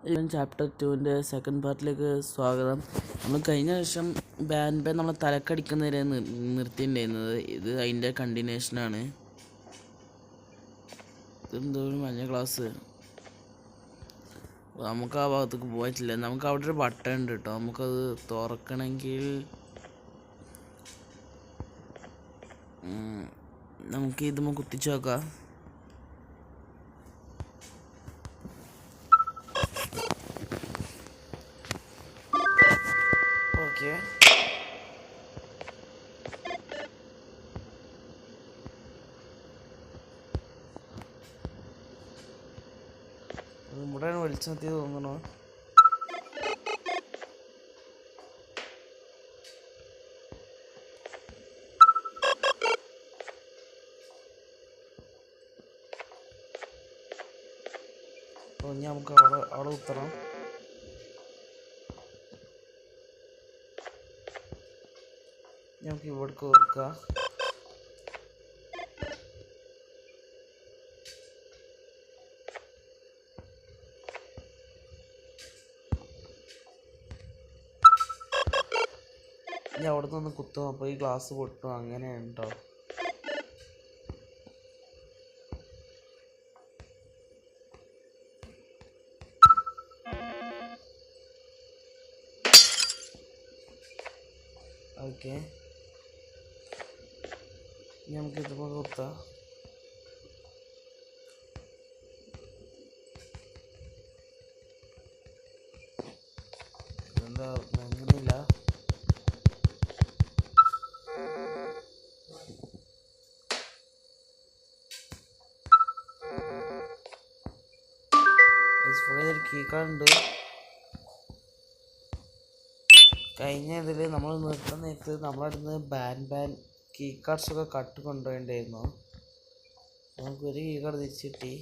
Chapter 2-ൻ്റെ second പാർട്ടിലേക്ക് സ്വാഗതം. നമ്മൾ കഴിഞ്ഞ വർഷം ബാൻ നമ്മൾ തലക്കടിക്കുന്നവരെ നിർത്തിയിട്ടുണ്ടായിരുന്നത്. ഇത് അതിൻ്റെ കണ്ടിന്യൂഷനാണ്. ഇതെന്തോ ഒരു മഞ്ഞ ക്ലാസ്. നമുക്ക് ആ ഭാഗത്തേക്ക് പോയിട്ടില്ല. നമുക്ക് അവിടെ ഒരു ബട്ടൺ ഉണ്ട് കേട്ടോ. നമുക്കത് തുറക്കണമെങ്കിൽ നമുക്ക് ഇതുമ്മ കുത്തിച്ച് നോക്കാം. ഓക്കെ, ഇവിടെയാണ് വെളിച്ചം എത്തിയത് തോന്നണോ. അപ്പോൾ ഇനി നമുക്ക് അവിടെ ഉത്തരം നമുക്ക് ഇവിടേക്ക് വെക്കാം. ഇനി അവിടെ നിന്ന് കുത്തും. അപ്പോൾ ഈ ഗ്ലാസ് പൊട്ടും. അങ്ങനെ ഉണ്ടോ? ഓക്കെ, നമുക്ക് ഇതുപോലെ കുത്താം. എന്താ അങ്ങനെയില്ല. കീ കാർഡ് ഉണ്ട്. കഴിഞ്ഞ ഇതിൽ നമ്മൾ നിർത്തുന്ന നേരത്ത് നമ്മളടുത്ത് ബാൻ കീ കാർഡ്സൊക്കെ കട്ട് കൊണ്ടുപോയിണ്ടായിരുന്നു. നമുക്കൊരു കീ കാർഡ് തിരിച്ചു കിട്ടി.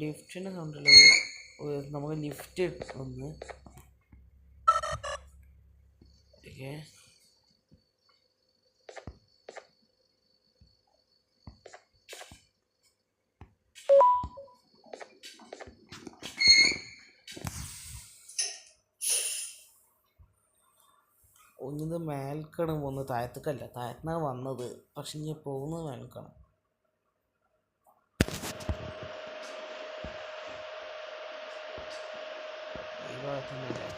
ലിഫ്റ്റിൻ്റെ സൗണ്ടല്ലേ. നമുക്ക് ലിഫ്റ്റ് ഒന്ന് ഓക്കെ. ഒന്നിത് മേൽക്കാണ് പോകുന്നത്, താഴത്തേക്കല്ല. താഴത്തുനിന്നാണ് വന്നത്, പക്ഷെ ഇനി പോകുന്നത് മേൽക്കാണ്. ഈ ഭാഗത്തുനിന്നല്ലേ.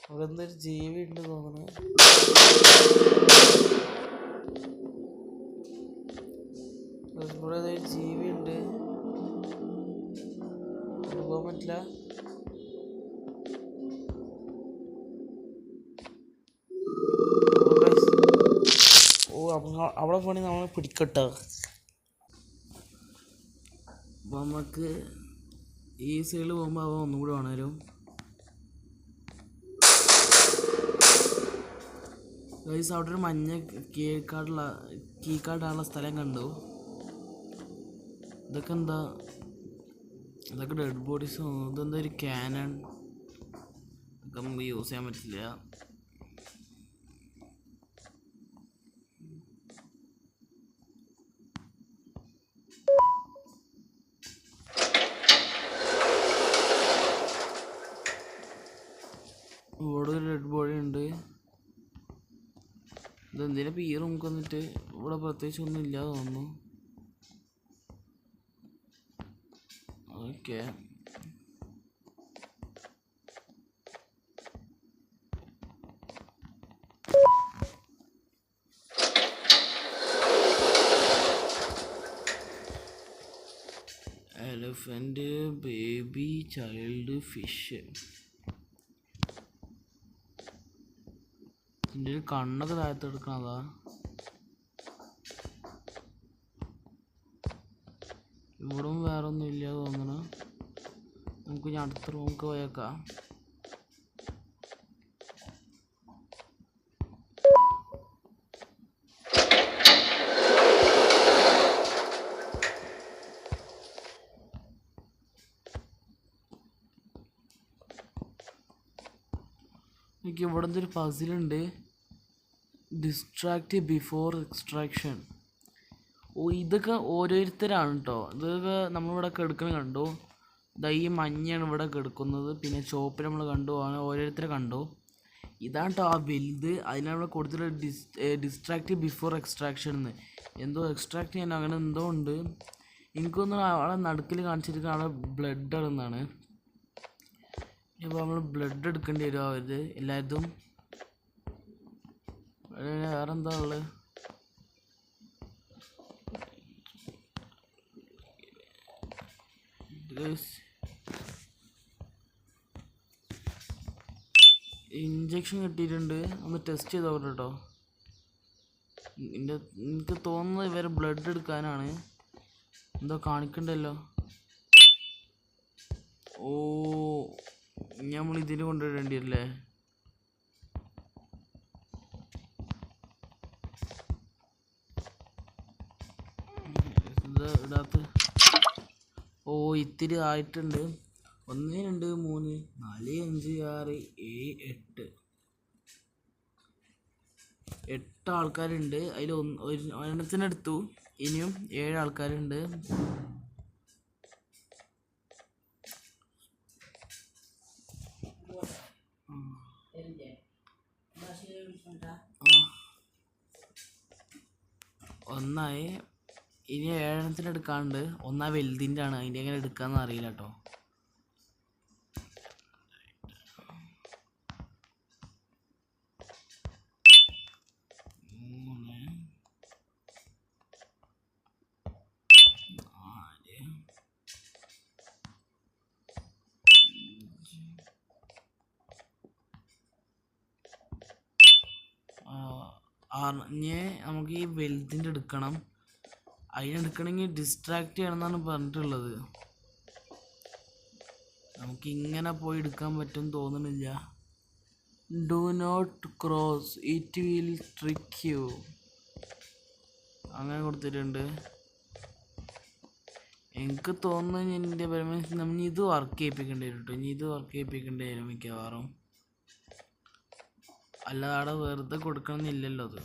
അവിടെ എന്തൊരു ജീവി ഉണ്ട് തോന്നുന്നു. ഇവിടെ ഒരു ജീവി ഉണ്ട്. പോകാൻ പറ്റില്ല. ഓ, അവിടെ പോണി നമ്മളെ പിടിക്കട്ടോ. അപ്പോൾ നമുക്ക് ഈ സൈഡിൽ പോകുമ്പോൾ അവ ഒന്നും കൂടി വേണമല്ലോ. ഗൈസ്, അവിടെ ഒരു മഞ്ഞ കീ കാർഡുള്ള സ്ഥലം കണ്ടു. ഇതൊക്കെ എന്താ? ഇതൊക്കെ ഡെഡ് ബോഡീസ്. ഇതെന്താ ഒരു ക്യാനൺ. ഇതൊക്കെ നമുക്ക് യൂസ് ചെയ്യാൻ പറ്റില്ല. ഇവിടെ ഒരു ഡെഡ് ബോഡി ഉണ്ട്. ഇതെന്തിനാ ഈ റൂമിൽ വന്നിട്ട്? ഇവിടെ പ്രത്യേകിച്ച് ഒന്നും ഇല്ലാതെ തോന്നുന്നു. Okay, elephant, baby, child, fish. ഇതിൻ്റെ ഒരു കണ്ണൊക്കെ താഴത്ത് എടുക്കണതാ. ഇവിടെ വേറെ ഒന്നും ഇല്ല തോന്നണ. നമുക്ക് ഇനി അടുത്ത റൂമിലേക്ക് പോയേക്കാം. എനിക്ക് ഇവിടെ ഒരു പസിലുണ്ട്. Distract before extraction. ഇതൊക്കെ ഓരോരുത്തരാണ് കേട്ടോ. ഇതൊക്കെ നമ്മളിവിടെ കെടുക്കണ കണ്ടു. ഈ മഞ്ഞാണ് ഇവിടെ കെടുക്കുന്നത്. പിന്നെ ചോപ്പ് നമ്മൾ കണ്ടു. അങ്ങനെ ഓരോരുത്തരെ കണ്ടു. ഇതാണ് കേട്ടോ ആ വലുത്. അതിനവിടെ കൊടുത്തിട്ട് ഡിസ്ട്രാക്റ്റ് ബിഫോർ എക്സ്ട്രാക്ഷൻ എന്ന്. എന്തോ എക്സ്ട്രാക്ട് ചെയ്യാൻ അങ്ങനെ എന്തോ ഉണ്ട്. എനിക്കൊന്നും അവിടെ നടുക്കിൽ കാണിച്ചിരിക്കുന്ന അവിടെ ബ്ലഡ് ഇടുന്നതാണ്. ഇപ്പോൾ നമ്മൾ ബ്ലഡ് എടുക്കേണ്ടി വരും അവര് എല്ലായിടത്തും. വേറെന്താ ഉള്ളത്? ഇഞ്ചക്ഷൻ കിട്ടിയിട്ടുണ്ട്. ഒന്ന് ടെസ്റ്റ് ചെയ്ത് നോക്കട്ടെ കേട്ടോ. എനിക്ക് തോന്നുന്നത് ഇവരെ ബ്ലഡ് എടുക്കാനാണ്. എന്തോ കാണിക്കണ്ടല്ലോ. നമ്മൾ ഇതിന് കൊണ്ടുവരേണ്ടി വരില്ലേ? ഇടാത്ത ഇത്തിരി ആയിട്ടുണ്ട്. 1 2 3 4 5 6 7 8 ആൾക്കാരുണ്ട്. അതിൽ ഒരെണ്ണത്തിനെടുത്തു. ഇനിയും 7 ആൾക്കാരുണ്ട്. ഒന്നായി. ഇനി 7 എണ്ണത്തിന് എടുക്കാണ്ട്. ഒന്നാ വലുതിൻ്റെ ആണ്. അതിൻ്റെ എങ്ങനെ എടുക്കാന്ന് അറിയില്ല കേട്ടോ. ഇനി നമുക്ക് ഈ വലുതിൻ്റെ എടുക്കണം. അതിനെടുക്കണമെങ്കിൽ ഡിസ്ട്രാക്ട് ചെയ്യണമെന്നാണ് പറഞ്ഞിട്ടുള്ളത്. നമുക്ക് ഇങ്ങനെ പോയി എടുക്കാൻ പറ്റും തോന്നുന്നില്ല. Do not cross, it will trick you, അങ്ങനെ കൊടുത്തിട്ടുണ്ട്. എനിക്ക് തോന്നുന്നു എൻ്റെ പരമാവധി നമ്മൾ ഇത് വർക്ക് ചെയ്യിപ്പിക്കേണ്ടി വരും കേട്ടോ. ഇനി ഇത് വർക്ക് ചെയ്യിപ്പിക്കേണ്ടി വരും മിക്കവാറും. അല്ലാതെ അവിടെ വെറുതെ കൊടുക്കണമെന്നില്ലല്ലോ അത്.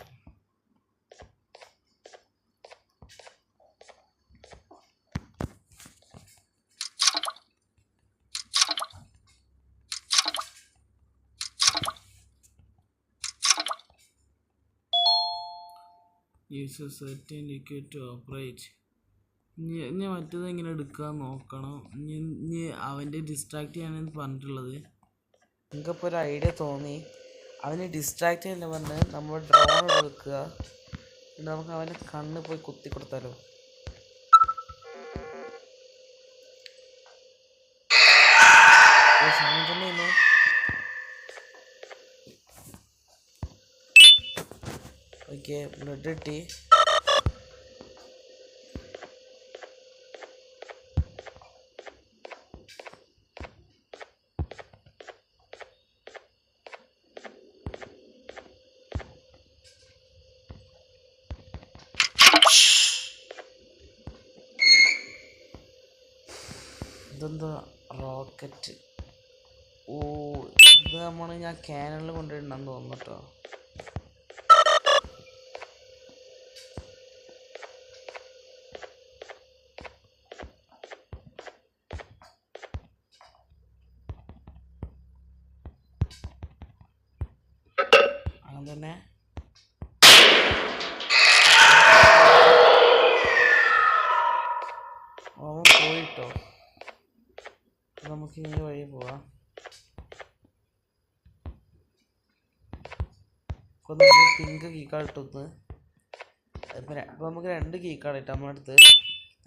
Use a certain liquid to operate. ഇനി മറ്റേത് എങ്ങനെ എടുക്കാൻ നോക്കണം. ഇനി അവൻ്റെ ഡിസ്ട്രാക്ട് ചെയ്യാനാണ് പറഞ്ഞിട്ടുള്ളത്. നിങ്ങൾക്കിപ്പോൾ ഒരു ഐഡിയ തോന്നി. അവന് ഡിസ്ട്രാക്ട് ചെയ്യാൻ പറഞ്ഞ് നമ്മൾ ഡ്രോൺ എടുക്കുക. പിന്നെ നമുക്ക് അവൻ്റെ കണ്ണ് പോയി കുത്തി കൊടുത്താലോ. ഓക്കെ, ബ്ലഡ് കിട്ടി. ഇതെന്താ റോക്കറ്റ്? ഇത് ഞാൻ ക്യാനലിൽ കൊണ്ടുവരണമെന്ന് തോന്നുന്നു കേട്ടോ. അങ്ങനെ തന്നെ അവൻ പോയിട്ടോ. നമുക്ക് ഈ വഴി പോവാം. പിങ്ക് കീ കാർഡ് ഇട്ടൊന്ന്. അപ്പോൾ നമുക്ക് 2 കീ കാർഡ് ഇട്ടാൽ നമ്മുടെ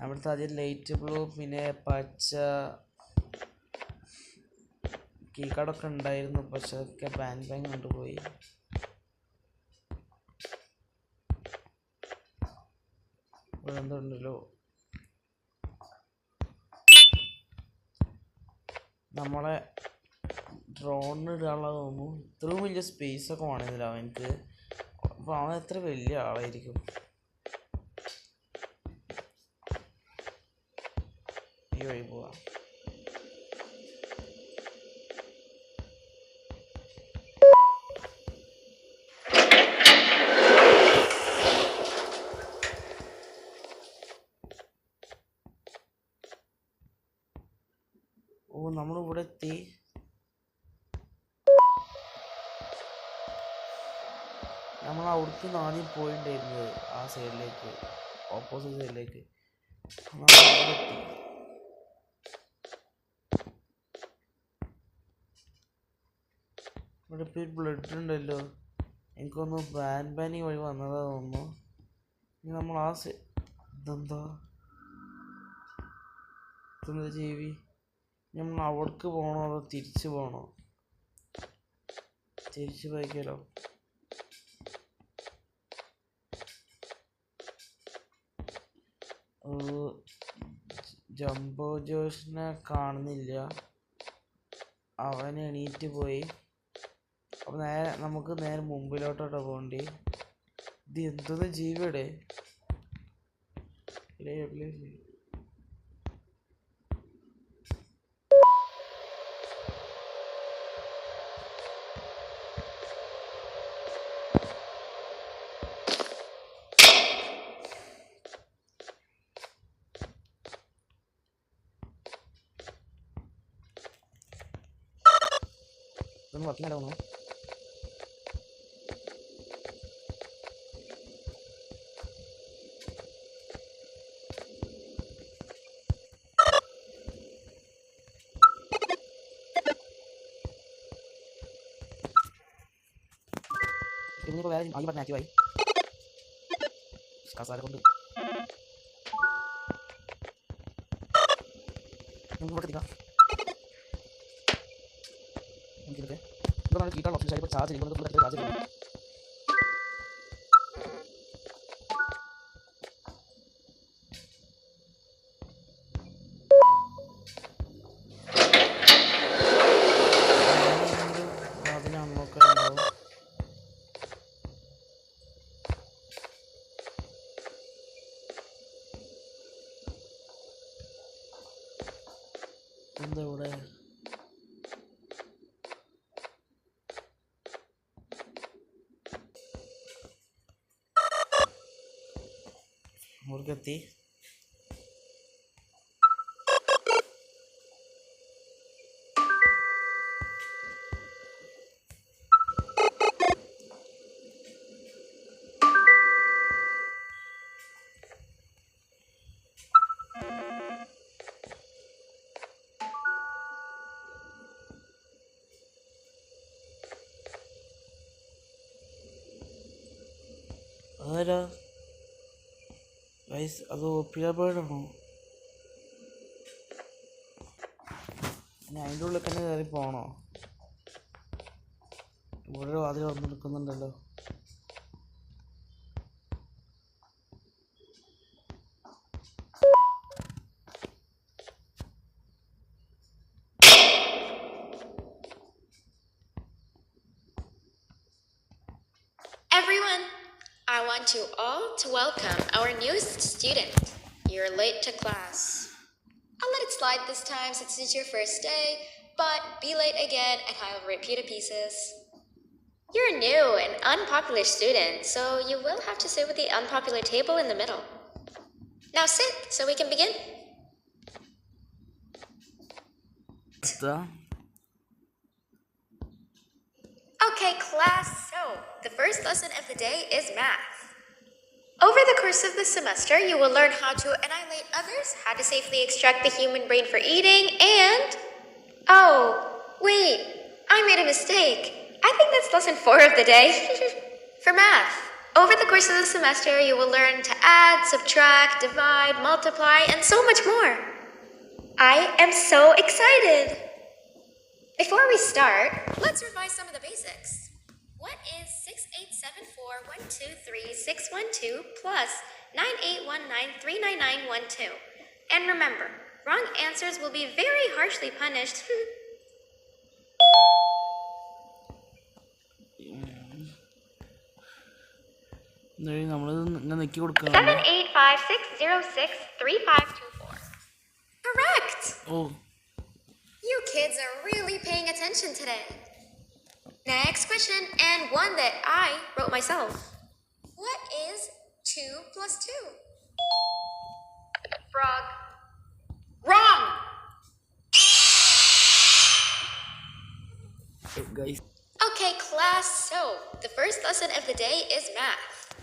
അടുത്ത് ആദ്യം ലൈറ്റ് ബ്ലൂ പിന്നെ പച്ച കീ കാർഡൊക്കെ ഉണ്ടായിരുന്നു. പക്ഷെ അതൊക്കെ ബാങ്ക് കൊണ്ടുപോയി. ഇവിടെ എന്തുണ്ടല്ലോ. നമ്മളെ ഡ്രോണിന് ഇടാനുള്ളത് തോന്നുന്നു. ഇത്രയും വലിയ സ്പേസ് ഒക്കെ വേണമെന്നില്ല അവനക്ക്. അപ്പോൾ അവൻ എത്ര വലിയ ആളായിരിക്കും. ഈ വഴി പോവാം. നമ്മൾ അവിടേക്ക് ആദ്യം പോയിട്ടുണ്ടായിരുന്നത് ആ സൈഡിലേക്ക്, ഓപ്പോസിറ്റ് സൈഡിലേക്ക്. ഇവിടെ ഇപ്പോൾ ബ്ലഡ് ഉണ്ടല്ലോ, എനിക്കൊന്ന് ബാനി വഴി വന്നതാ തോന്നുന്നു. ഇനി നമ്മൾ ആ ഇതെന്താ ജീവി, നമ്മൾ അവിടേക്ക് പോകണോ അതോ തിരിച്ചു പോകണോ? തിരിച്ചു പോയിക്കാലോ. ജംബോ ജോഷിനെ കാണുന്നില്ല, അവൻ എണീറ്റ് പോയി. അപ്പം നമുക്ക് നേരെ മുമ്പിലോട്ടോട്ടോ പോകണ്ടി. ഇത് എന്തൊന്ന് ജീവിയുടെ ഇതൊന്നും വർക്കിംഗ് ആണോ? ഇനിയിപ്പോൾ വേറെ ആദ്യം പറഞ്ഞ ആക്റ്റീവായി കസാല കൊണ്ട് നമുക്ക് ഇവിടെ എത്തിക്കാം. നമുക്കിതൊക്കെ ഇപ്പോൾ കീട്ടാണ് ഓപ്ഷൻ ഇപ്പോൾ ചാർജ് ചെയ്യുമ്പോൾ ചാർജ് ചെയ്യണം. എന്താ ഇവിടെ മുറുകെത്തി. ആരാ ഗൈസ്, അത് പിഴബേർഡാണോ? ഇനി അതിൻ്റെ ഉള്ളിൽ തന്നെ കയറി പോകണോ? ഇവിടെ വാതിൽ വന്ന് നിൽക്കുന്നുണ്ടല്ലോ. Everyone, I want you all to welcome our newest student. You're late to class. I'll let it slide this time since it's your first day, but be late again and I'll rip you to pieces. You're a new and unpopular student, so you will have to sit with the unpopular table in the middle. Now sit so we can begin. Okay, class, so the first lesson of the day is math. Over the course of the semester, you will learn how to annihilate others, how to safely extract the human brain for eating, and... Oh, wait, I made a mistake. I think that's lesson 4 of the day. For math, over the course of the semester, you will learn to add, subtract, divide, multiply, and so much more. I am so excited. Before we start, let's revise some of the basics. What is 6874123612 plus 9819399912? And remember, wrong answers will be very harshly punished. നമ്മളിത് നെക്കി കൊടുക്കണം. 785606352 Correct! Oh. You kids are really paying attention today. Next question, and one that I wrote myself. What is 2 plus 2? Frog. Wrong! Guys. Okay, class. class. So, the first lesson of the day is math.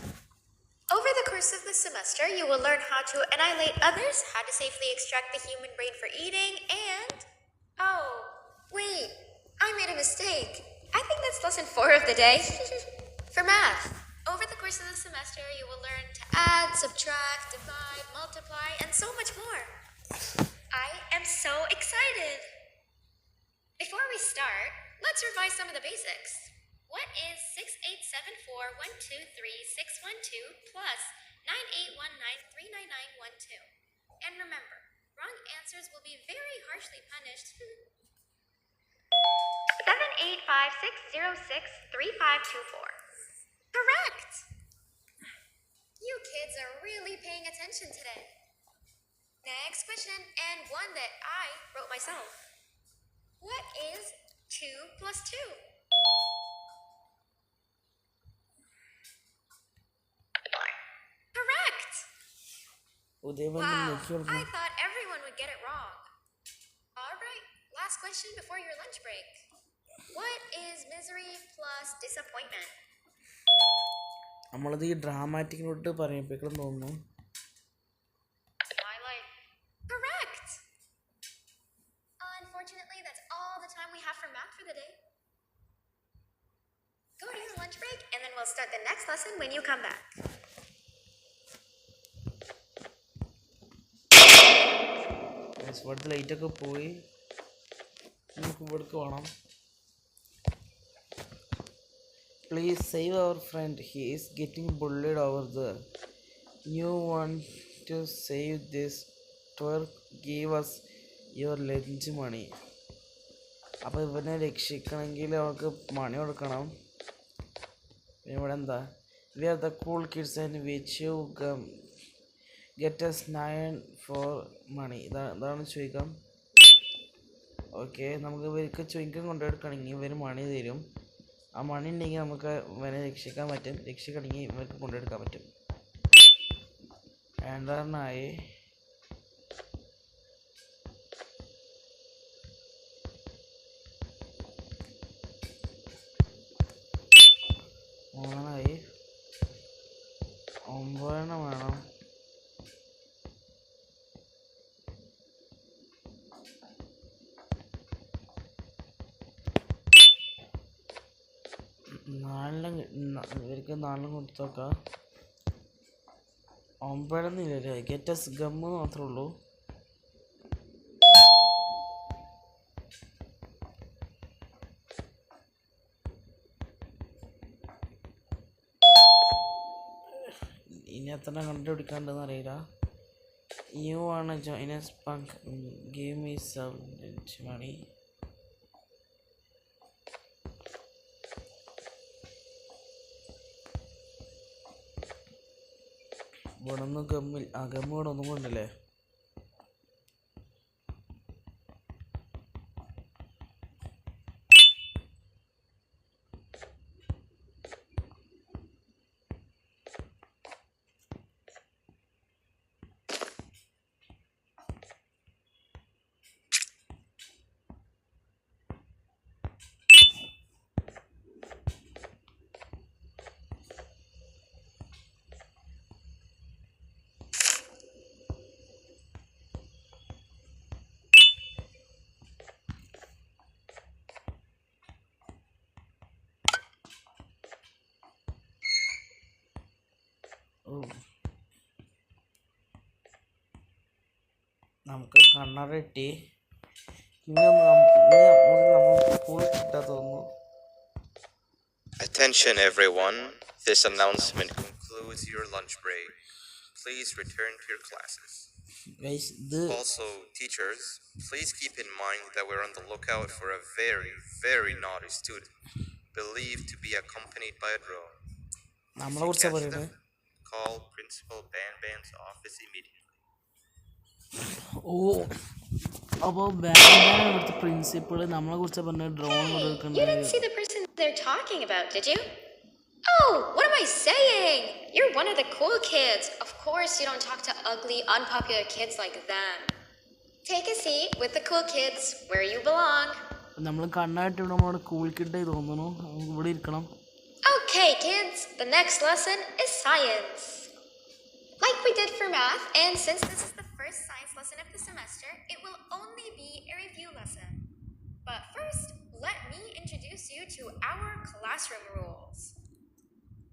Over the course of the semester, you will learn how to annihilate others, how to safely extract the human brain for eating, and... Oh, wait, I made a mistake. I think that's lesson 4 of the day. For math. Over the course of the semester, you will learn to add, subtract, divide, multiply, and so much more. I am so excited. Before we start, let's revise some of the basics. What is 6874123612 plus 9819399912? And remember, wrong answers will be very harshly punished. 785-606-3524. Correct! You kids are really paying attention today. Next question, and one that I wrote myself. What is 2 plus 2? Correct! Wow, I thought everyone would get it wrong. Alright, last question before your lunch break. What is misery plus disappointment? നമ്മളത് ഈ ഡ്രാമാറ്റിക്കിലോട്ട് പറയപ്പോഴേക്കും തോന്നുന്നു. My life. Correct! Unfortunately, that's all the time we have for math for the day. Go to your lunch break, and then we'll start the next lesson when you come back. ഇവിടുത്തെ ലൈറ്റൊക്കെ പോയി. നമുക്ക് ഇവിടേക്ക് വേണം. Please save our friend. He is getting bullied over there. You want to save this twerk? Give us your lunch money. അപ്പോൾ ഇവനെ രക്ഷിക്കണമെങ്കിൽ അവർക്ക് മണി കൊടുക്കണം. പിന്നെ ഇവിടെ എന്താ? We are the cool kids and which you get us 9 for money. ഇതാണ് ചോദിക്കാം. Okay, നമുക്ക് ഇവർക്ക് ചോദിക്കാൻ കൊണ്ടുപോയെടുക്കണമെങ്കിൽ ഇവർ മണി തരും. ആ മണി ഉണ്ടെങ്കിൽ നമുക്ക് ഇവനെ രക്ഷിക്കാൻ പറ്റും. രക്ഷിക്കണമെങ്കിൽ ഇവർക്ക് കൊണ്ടുപോയെടുക്കാൻ പറ്റും. രണ്ടെണ്ണമായി. മൂന്നെണ്ണമായി. 9 വേണം. ഇവർക്ക് 4 കൊടുത്തോക്കാം. 9 ഗെറ്റസ് ഗമ്മ് മാത്രമേ ഉള്ളൂ. ഇനി എത്ര കണ്ടുപിടിക്കാണ്ടെന്ന് അറിയില്ല. യു ആണ് ജോയിനസ് പങ്ക്. Give me some money. ഇവിടെ ഒന്നും ഗമ്മിൽ ഗമ്മ് ഇവിടെ ഒന്നും കൊണ്ടല്ലേ. നമുക്ക് കണ്ണട കിട്ടി. Attention everyone, this announcement concludes your lunch break. Please return to your classes. Also, teachers, please keep in mind that we're on the lookout for a very, very naughty student, believed to be accompanied by a drone. If you catch them, call Principal Banban's office immediately. അപ്പോൾ ബാൻഡാണ് ഇവിടുത്തെ principal. നമ്മളെ കുറിച്ച് പറഞ്ഞ drone കൊടുക്കേണ്ട. You didn't see the person they're talking about, did you? Oh, what am I saying? You're one of the cool kids. Of course you don't talk to ugly, unpopular kids like them. Take a seat with the cool kids where you belong. നമ്മൾ കണ്ണായിട്ട് ഇവിടെ നമ്മുടെ cool കിഡായി തോന്നുന്നു. നമുക്ക് ഇവിടെ ഇരിക്കണം. Okay, kids, the next lesson is science. Like we did for math, and since this is the first science lesson of the semester, it will only be a review lesson. But first, let me introduce you to our classroom rules.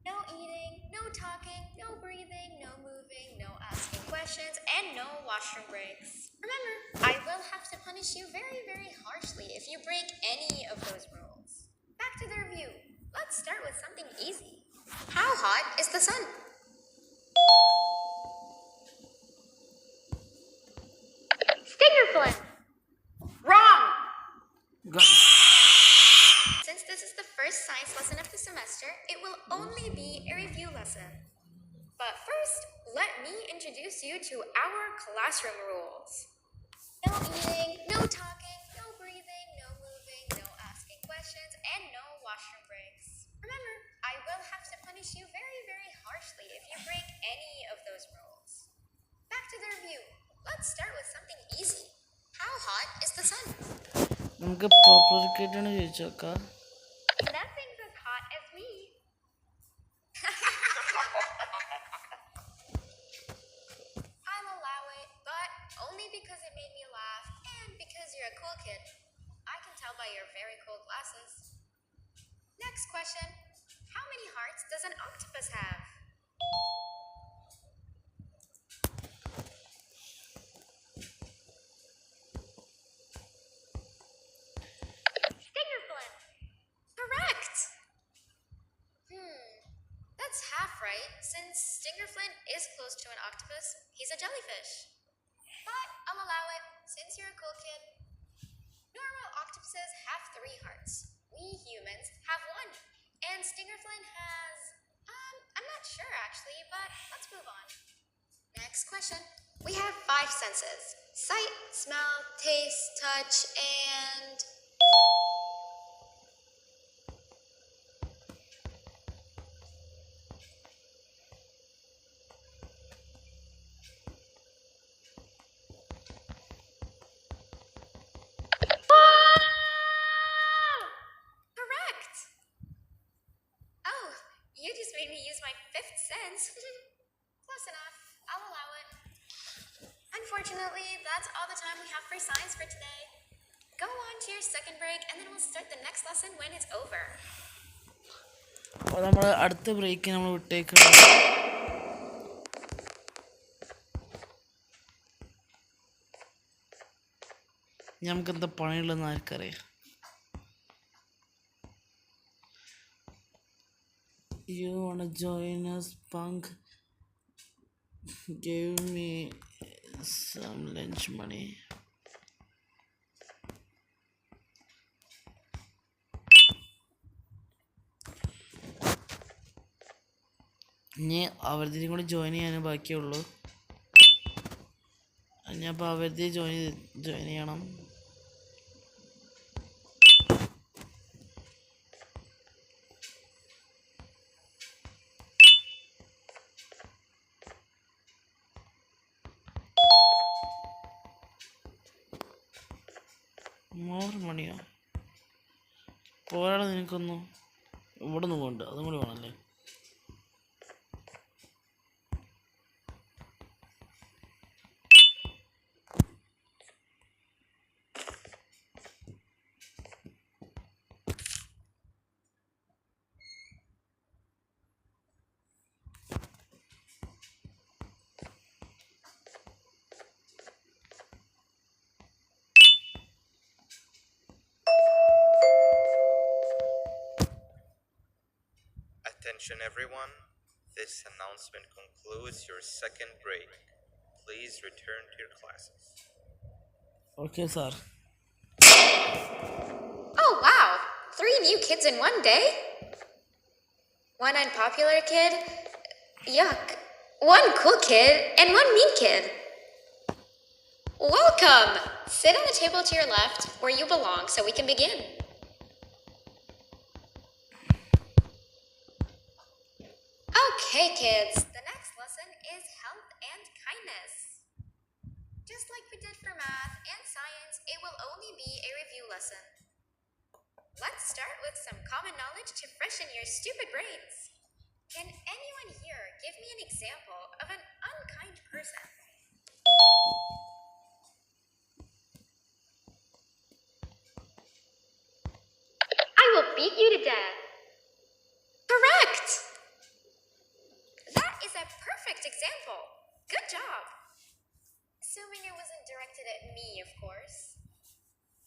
No eating, no talking, no breathing, no moving, no asking questions, and no washroom breaks. Remember, I will have to punish you very, very harshly if you break any of those rules. Back to the review. Let's start with something easy. How hot is the sun? Stinger flint. Wrong! Since this is the first science lesson of the semester, it will only be a review lesson. But first, let me introduce you to our classroom rules. No eating, no talking, no breathing, no moving, no asking questions, and no washroom breaks. Remember, I will have to punish you very, very harshly if you break any of those rules. Back to the review. Let's start with something easy. How hot is the sun? നമുക്ക് പോപ്പുലറിക്കേറ്റാണ് ചോദിച്ചോക്കാം. Nothing's as hot as me. I'll allow it, but only because it made me laugh and because you're a cool kid. I can tell by your very cool glasses. Next question. How many hearts does an octopus have? Stinger flint. Correct. That's half right, since stinger flint is close to an octopus. He's a jellyfish. But I'll allow it, since you're a cool kid. Normal octopuses have 3 hearts. We humans have 1. And stinger flint has... I'm not sure actually, but let's move on. Next question. We have 5 senses. Sight, smell, taste, touch, and... Correct! Oh, you just made me use my 5th sense. Close enough. I'll allow it. Unfortunately, that's all the time we have for science for today. Go on to your second break, and then we'll start the next lesson when it's over. അപ്പോൾ നമ്മൾ അടുത്ത break നമ്മൾ വിട്ടേക്കണം. നമുക്ക് എന്താ പണിയുള്ളതെന്ന് ആർക്കറിയാം. You wanna join us, punk? Give me some lunch money. ഇനി അവരുടെ കൂടി ജോയിൻ ചെയ്യാനേ ബാക്കിയുള്ളൂ. ഞാൻ അപ്പോൾ അവരുടെ ജോയിൻ ചെയ്യണം. മോർ മണിയോ പോരാടെ നിനക്കൊന്നും ഇവിടെ നിന്ന് പോകണ്ട, അതും കൂടി വേണമല്ലേ. Attention everyone, this announcement concludes your second break. Please return to your classes. Okay, sir. Oh wow! 3 new kids in one day? 1 unpopular kid? Yuck. 1 cool kid and 1 mean kid. Welcome! Sit on the table to your left where you belong so we can begin. Okay, kids, the next lesson is health and kindness. Just like we did for math and science, it will only be a review lesson. Let's start with some common knowledge to freshen your stupid brains. Can anyone here give me an example of an unkind person? I will beat you to death. Correct! That is a perfect example. Good job. Assuming it wasn't directed at me, of course.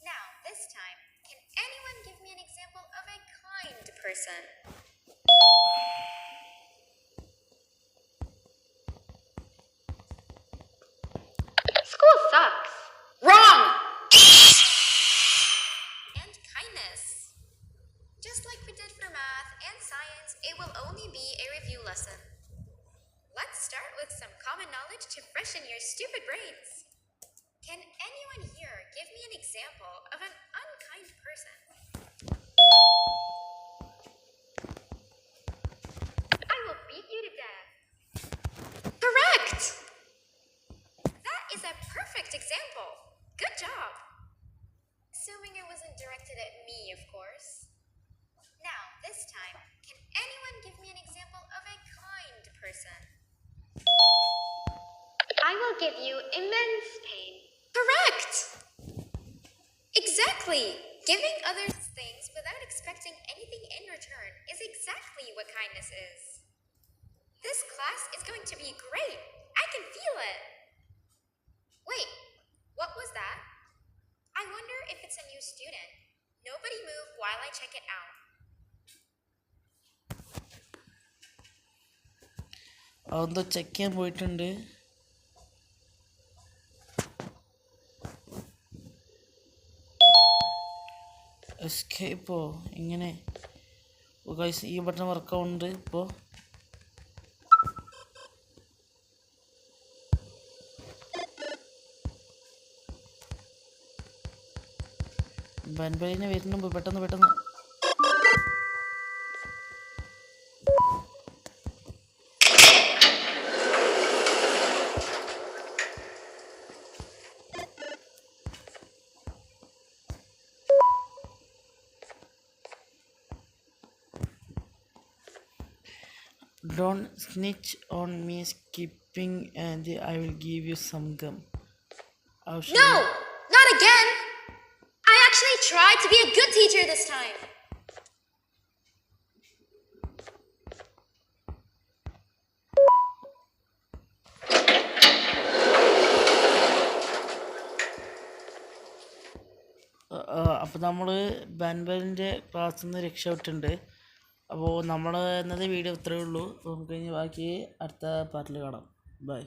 Now, this time, can anyone give me an example of a kind person? School sucks. Wrong! And kindness. Just like we did for math and science, it will only be a review lesson. Let's start with some common knowledge to freshen your stupid brains. Can anyone here give me an example of an unkind person? I will beat you to death. Correct! That is a perfect example. Good job. Assuming it wasn't directed at me, of course. Now, this time, can anyone give me an example of a kind person? I will give you immense pain. Correct! Exactly! Giving others things without expecting anything in return is exactly what kindness is. This class is going to be great. I can feel it. Wait, what was that? I wonder if it's a new student. Nobody move while I check it out. അതെന്തോ check ചെയ്യാൻ പോയിട്ടുണ്ട്. എസ്കേപ്പോ ഇങ്ങനെ guys ഈ button വർക്കാവുന്നുണ്ട് ഇപ്പോൾ. ബൻബലിനെ വരുന്നുമ്പ് പെട്ടെന്ന് Don't snitch on me skipping and I will give you some gum. No! Not again! I actually tried to be a good teacher this time. അപ്പോൾ നമ്മൾ ബാൻബലിൻ്റെ ക്ലാസ്സിൽ നിന്ന് രക്ഷപ്പെട്ടിട്ടുണ്ട്. അപ്പോൾ നമ്മൾ ഇന്നത്തെ വീഡിയോ ഇത്രയേ ഉള്ളൂ. നമുക്ക് ഇനി ബാക്കി അടുത്ത പാർട്ടിൽ കാണാം. ബൈ.